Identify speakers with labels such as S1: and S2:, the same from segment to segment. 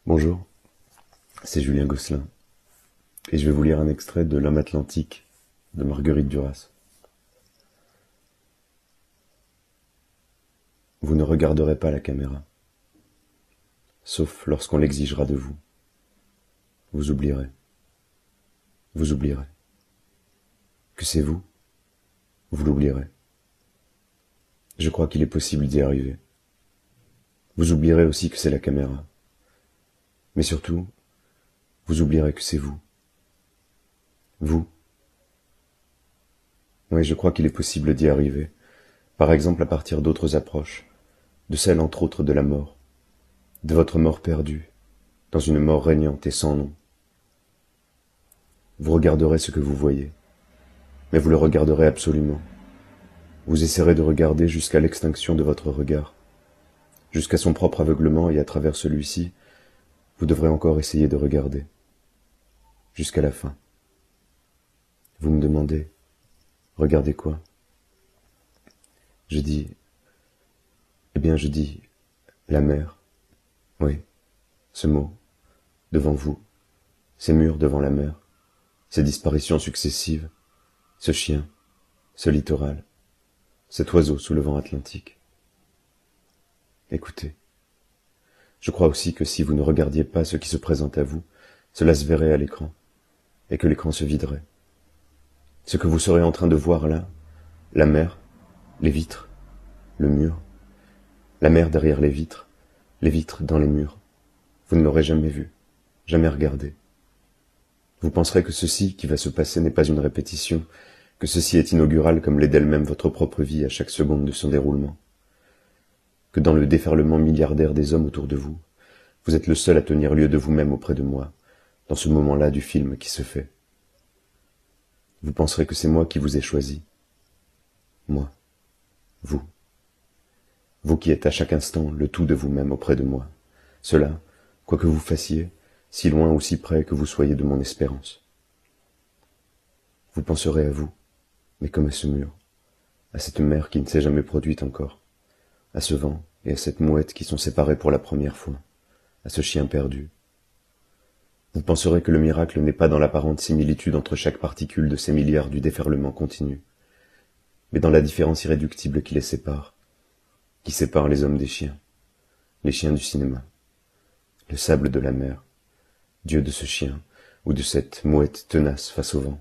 S1: Bonjour, c'est Julien Gosselin, et je vais vous lire un extrait de L'Homme Atlantique de Marguerite Duras. Vous ne regarderez pas la caméra, sauf lorsqu'on l'exigera de vous. Vous oublierez. Vous oublierez. Que c'est vous, vous l'oublierez. Je crois qu'il est possible d'y arriver. Vous oublierez aussi que c'est la caméra. Mais surtout, vous oublierez que c'est vous. Vous. Oui, je crois qu'il est possible d'y arriver. Par exemple à partir d'autres approches, de celle entre autres de la mort, de votre mort perdue, dans une mort régnante et sans nom. Vous regarderez ce que vous voyez, mais vous le regarderez absolument. Vous essaierez de regarder jusqu'à l'extinction de votre regard, jusqu'à son propre aveuglement, et à travers celui-ci, vous devrez encore essayer de regarder, jusqu'à la fin. Vous me demandez, regardez quoi? Je dis, je dis, la mer. Oui, ce mot, devant vous, ces murs devant la mer, ces disparitions successives, ce chien, ce littoral, cet oiseau sous le vent atlantique. Écoutez, je crois aussi que si vous ne regardiez pas ce qui se présente à vous, cela se verrait à l'écran, et que l'écran se viderait. Ce que vous serez en train de voir là, la mer, les vitres, le mur, la mer derrière les vitres dans les murs, vous ne l'aurez jamais vu, jamais regardé. Vous penserez que ceci qui va se passer n'est pas une répétition, que ceci est inaugural comme l'est d'elle-même votre propre vie à chaque seconde de son déroulement. Que dans le déferlement milliardaire des hommes autour de vous, vous êtes le seul à tenir lieu de vous-même auprès de moi, dans ce moment-là du film qui se fait. Vous penserez que c'est moi qui vous ai choisi. Moi. Vous. Vous qui êtes à chaque instant le tout de vous-même auprès de moi. Cela, quoi que vous fassiez, si loin ou si près que vous soyez de mon espérance. Vous penserez à vous, mais comme à ce mur, à cette mer qui ne s'est jamais produite encore, à ce vent et à cette mouette qui sont séparés pour la première fois, à ce chien perdu. Vous penserez que le miracle n'est pas dans l'apparente similitude entre chaque particule de ces milliards du déferlement continu, mais dans la différence irréductible qui les sépare, qui sépare les hommes des chiens, les chiens du cinéma, le sable de la mer, Dieu de ce chien ou de cette mouette tenace face au vent,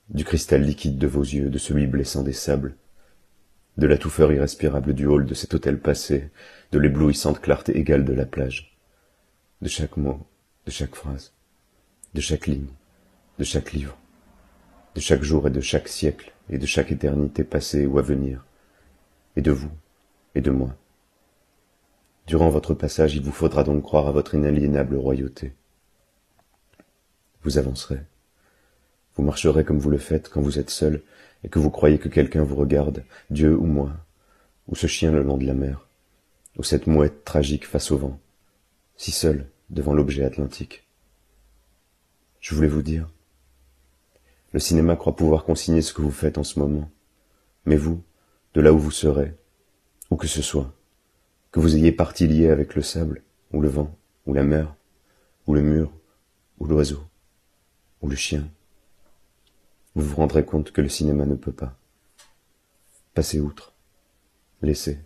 S1: du cristal liquide de vos yeux, de celui blessant des sables, de la touffeur irrespirable du hall de cet hôtel passé, de l'éblouissante clarté égale de la plage, de chaque mot, de chaque phrase, de chaque ligne, de chaque livre, de chaque jour et de chaque siècle et de chaque éternité passée ou à venir, et de vous et de moi. Durant votre passage, il vous faudra donc croire à votre inaliénable royauté. Vous avancerez. Vous marcherez comme vous le faites quand vous êtes seul et que vous croyez que quelqu'un vous regarde, Dieu ou moi, ou ce chien le long de la mer, ou cette mouette tragique face au vent, si seul devant l'objet atlantique. Je voulais vous dire, le cinéma croit pouvoir consigner ce que vous faites en ce moment, mais vous, de là où vous serez, où que ce soit, que vous ayez partie liée avec le sable, ou le vent, ou la mer, ou le mur, ou l'oiseau, ou le chien, vous vous rendrez compte que le cinéma ne peut pas. Passez outre, laissez,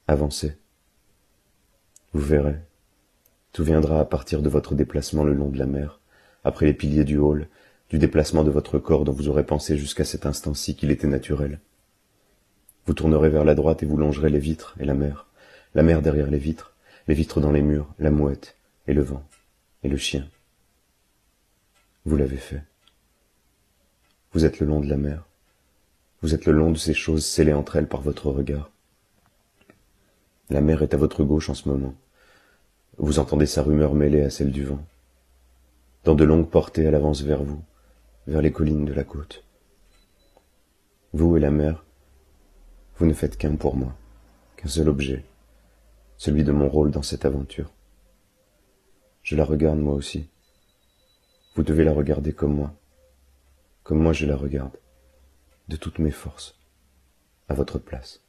S1: avancez. Vous verrez, tout viendra à partir de votre déplacement le long de la mer, après les piliers du hall, du déplacement de votre corps dont vous aurez pensé jusqu'à cet instant-ci qu'il était naturel. Vous tournerez vers la droite et vous longerez les vitres et la mer derrière les vitres dans les murs, la mouette et le vent et le chien. Vous l'avez fait. Vous êtes le long de la mer. Vous êtes le long de ces choses scellées entre elles par votre regard. La mer est à votre gauche en ce moment. Vous entendez sa rumeur mêlée à celle du vent. Dans de longues portées, elle avance vers vous, vers les collines de la côte. Vous et la mer, vous ne faites qu'un pour moi, qu'un seul objet, celui de mon rôle dans cette aventure. Je la regarde moi aussi. Vous devez la regarder comme moi je la regarde, de toutes mes forces, à votre place.